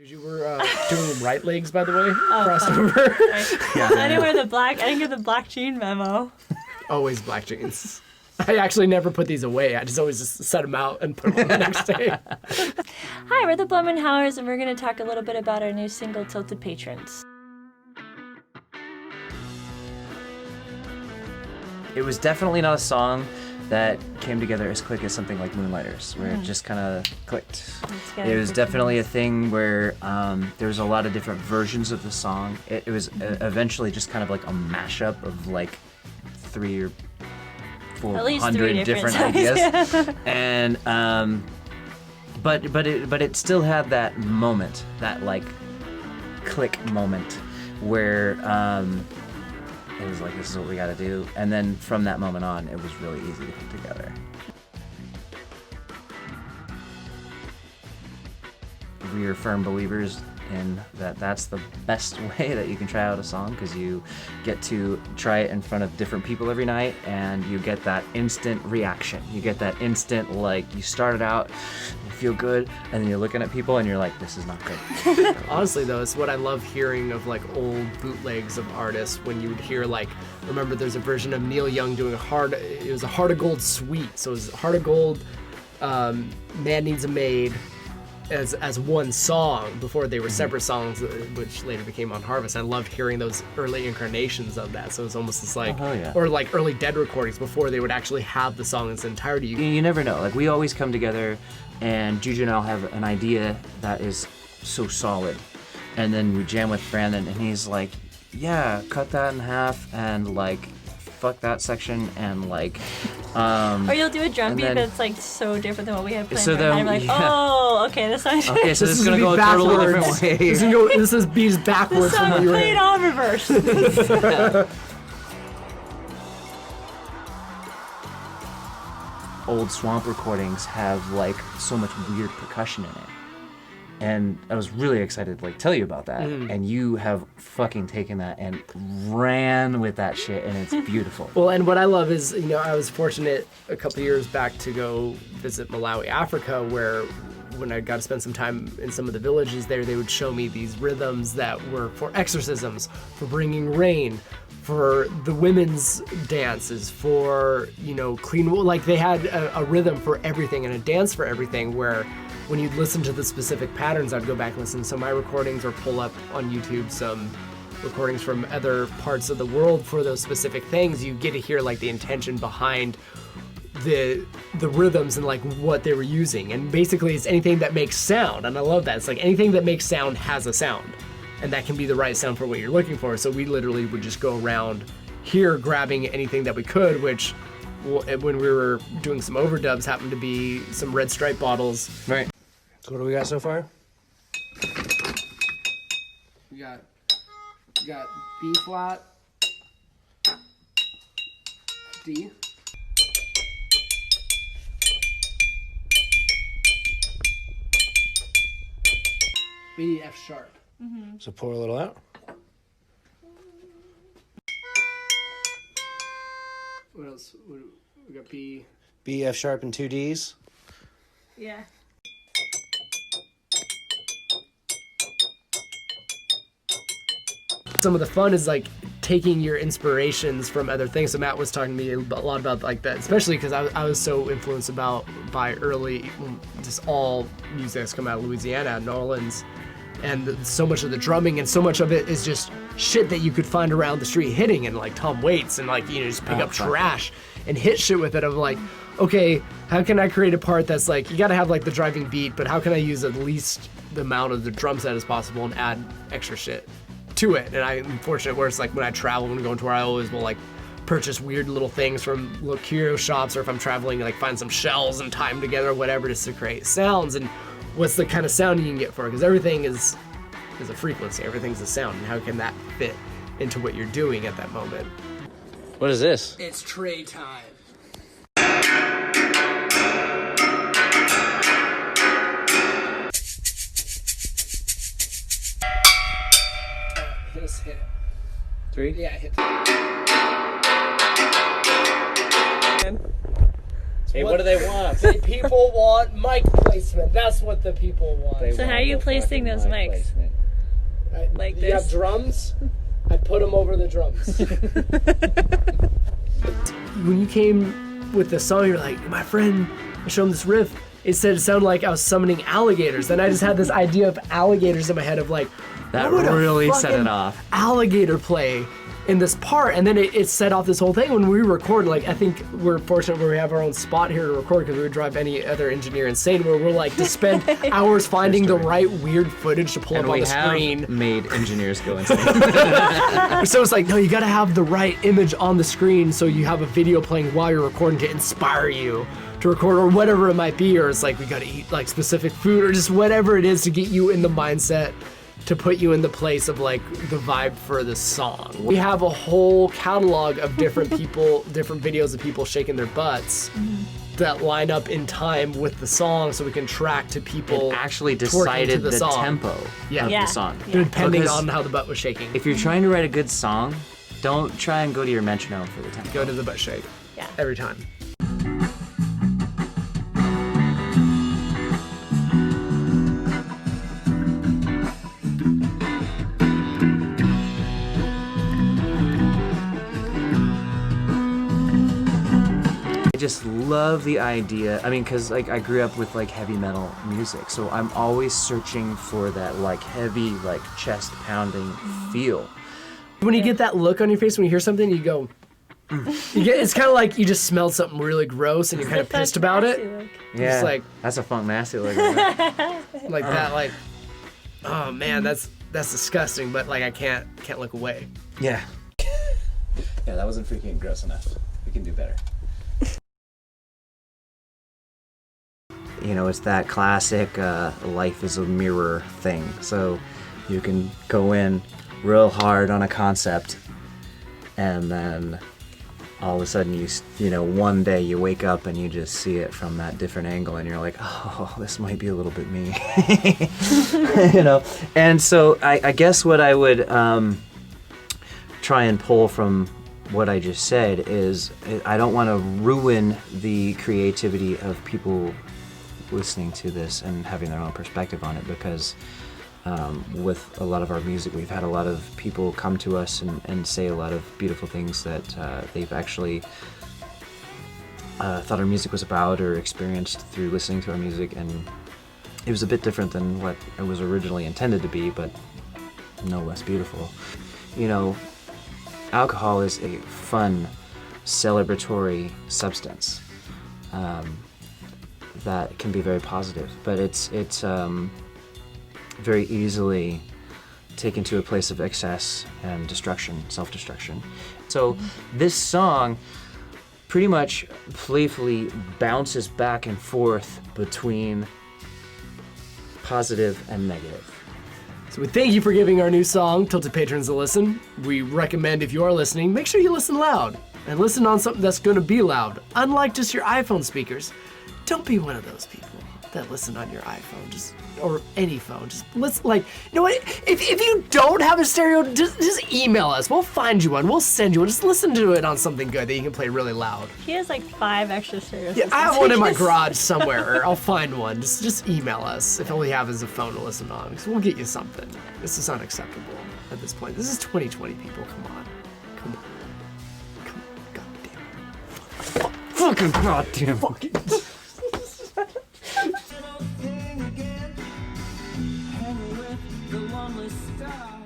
JuJu were doing right legs, by the way, crossover. Yeah, I didn't wear the black. I didn't get the black jean memo. Always black jeans. I actually never put these away. I just always just set them out and put them on the next day. Hi, we're the Blood Moon Howlers, and we're going to talk a little bit about our new single, Tilted Patrons. It was definitely not a song that came together as quick as something like Moonlighters, where it just kind of clicked. It was definitely a thing where there was a lot of different versions of the song. It was eventually just kind of like a mashup of like 300 or 400 different ideas. And but it still had that moment, that like click moment where it was like, this is what we gotta do. And then from that moment on, it was really easy to put together. We are firm believers in that that's the best way that you can try out a song, because you get to try it in front of different people every night, and you get that instant reaction. You get that instant, like, you started out, you feel good, and then you're looking at people and you're like, this is not good. Honestly though, it's what I love hearing of like old bootlegs of artists, when you would hear like, remember there's a version of Neil Young doing it was a Heart of Gold suite. So it was Heart of Gold, Man Needs a Maid, as one song before they were separate songs, which later became On Harvest. I loved hearing those early incarnations of that. So it's almost just like, or like early Dead recordings before they would actually have the song in its entirety. You never know. Like, we always come together, and JuJu and I'll have an idea that is so solid, and then we jam with Brandon, and he's like, yeah, cut that in half, and like, fuck that section, and like, or you'll do a drum beat that's like so different than what we have planned. So then, and I'm like, oh, okay, this song. Okay, so this is gonna go a totally different way. This is beats backwards. This song played on reverse. Old Swamp recordings have like so much weird percussion in it. And I was really excited to like tell you about that. And you have fucking taken that and ran with that shit, and it's beautiful. Well, and what I love is, you know, I was fortunate a couple years back to go visit Malawi, Africa, where when I got to spend some time in some of the villages there, they would show me these rhythms that were for exorcisms, for bringing rain, for the women's dances, for, you know, clean, like they had a rhythm for everything and a dance for everything, where when you'd listen to the specific patterns, I'd go back and listen to some of my recordings or pull up on YouTube some recordings from other parts of the world for those specific things. You get to hear like the intention behind the rhythms and like what they were using. And basically it's anything that makes sound, and I love that. It's like anything that makes sound has a sound, and that can be the right sound for what you're looking for. So we literally would just go around here grabbing anything that we could, which when we were doing some overdubs happened to be some Red Stripe bottles. Right. So what do we got so far? We got B flat, D, B, F sharp. So pour a little out. What else? We got B. B, F sharp, and 2 Ds. Yeah. Some of the fun is like taking your inspirations from other things. So Matt was talking to me a lot about like that, especially because I was so influenced by early, just all music that's come out of Louisiana, New Orleans, and so much of the drumming and so much of it is just shit that you could find around the street hitting, and like Tom Waits, and like, you know, just pick up trash and hit shit with it. Of like, okay, how can I create a part that's like, you gotta have like the driving beat, but how can I use at least the amount of the drum set as possible and add extra shit to it? And I'm fortunate where it's like when I travel, when I go tour, I always will like purchase weird little things from little curio shops, or if I'm traveling, like find some shells and tie them together or whatever just to create sounds. And what's the kind of sound you can get for it? Because everything is a frequency, everything's a sound, and how can that fit into what you're doing at that moment? What is this? It's tray time. Just hit it. 3? Yeah, hit it. Hey, what do they want? The people want mic placement. That's what the people want. So how are you placing those mics? Like You have this? drums? I put them over the drums. When you came with the song, you're like, my friend, I showed him this riff. It sounded like I was summoning alligators. Then I just had this idea of alligators in my head of like, That what would a really set fucking it off. alligator play in this part, and then it set off this whole thing. When we record, like, I think we're fortunate where we have our own spot here to record, because we would drive any other engineer insane, where we're like to spend hours finding the right weird footage to pull And up on we the have screen. made engineers go insane. So it's like, no, you gotta have the right image on the screen, so you have a video playing while you're recording to inspire you to record, or whatever it might be. Or it's like, we gotta eat like specific food, or just whatever it is to get you in the mindset, to put you in the place of like the vibe for the song. We have a whole catalog of different people, different videos of people shaking their butts that line up in time with the song, so we can track to people It actually twerking to decided the song. tempo Yeah. of Yeah. the song. Yeah. depending Because on how the butt was shaking. if you're trying to write a good song, don't try and go to your metronome for the tempo. Go to the butt shake. Yeah. Every time. I just love the idea. I mean, because like I grew up with like heavy metal music, so I'm always searching for that like heavy, like chest pounding feel. When you get that look on your face when you hear something, you go. It's kind of like you just smelled something really gross and you're kind of pissed about it. Yeah, Just like that's a Funknasty look. Right? like that, like, oh man, that's disgusting. But like I can't look away. Yeah. Yeah, that wasn't freaking gross enough. We can do better. You know, it's that classic life is a mirror thing. So you can go in real hard on a concept, and then all of a sudden you know, one day you wake up and you just see it from that different angle, and you're like, oh, this might be a little bit me. You know? And so I guess what I would try and pull from what I just said is I don't want to ruin the creativity of people listening to this and having their own perspective on it, because with a lot of our music, we've had a lot of people come to us and say a lot of beautiful things that they've actually thought our music was about or experienced through listening to our music, and it was a bit different than what it was originally intended to be, but no less beautiful. You know, alcohol is a fun, celebratory substance that can be very positive, but it's very easily taken to a place of excess and destruction, self-destruction. So this song pretty much playfully bounces back and forth between positive and negative. So we thank you for giving our new song, Tilted Patrons, a listen. We recommend, if you are listening, make sure you listen loud and listen on something that's going to be loud. Unlike just your iPhone speakers, don't be one of those people that listen on your iPhone, just or any phone. Just listen, like, you know what? If you don't have a stereo, just email us. We'll find you one. We'll send you one. Just listen to it on something good that you can play really loud. He has like 5 extra stereo Yeah, systems. I have one in my garage somewhere, or I'll find one. Just email us if all you have is a phone to listen on, because we'll get you something. This is unacceptable at this point. This is 2020, people. Come on. Come on. Goddamn. Fucking goddamn. Fucking. Hang with the lonely star.